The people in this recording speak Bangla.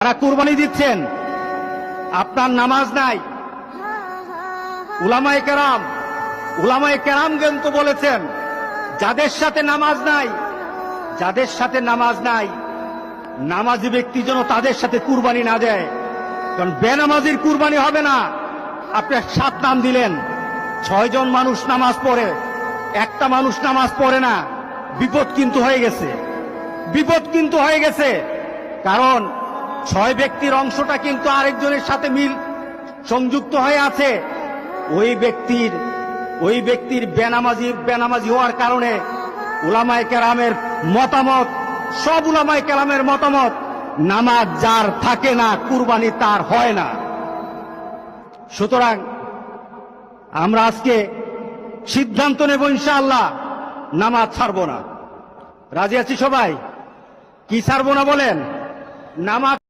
যারা কুরবানি দিচ্ছেন, আপনার নামাজ নাই। উলামায়ে কেরাম কিন্তু বলেছেন, যাদের সাথে নামাজ নাই, নামাজি ব্যক্তি যেন তাদের সাথে কুরবানি না দেয়। কারণ বেনামাজির কুরবানি হবে না। আপনি 7 নাম দিলেন, 6 জন মানুষ নামাজ পড়ে, একটা মানুষ নামাজ পড়ে না। বিপদ কিন্তু হয়ে গেছে। কারণ 6 ব্যক্তির অংশটা কিন্তু আরেকজনের সাথে সংযুক্ত হয়ে আছে। ওই ব্যক্তির বেনামাজি হওয়ার কারণে উলামায়ে কেরামের মতামত, সব উলামায়ে কেরামের মতামত, নামাজ যার থাকে না কুরবানি তার হয় না। সুতরাং আমরা আজকে সিদ্ধান্ত নেব, ইনশাআল্লাহ নামাজ ছাড়বো না। রাজি আছি সবাই? কি ছাড়বো না বলেন? নামাজ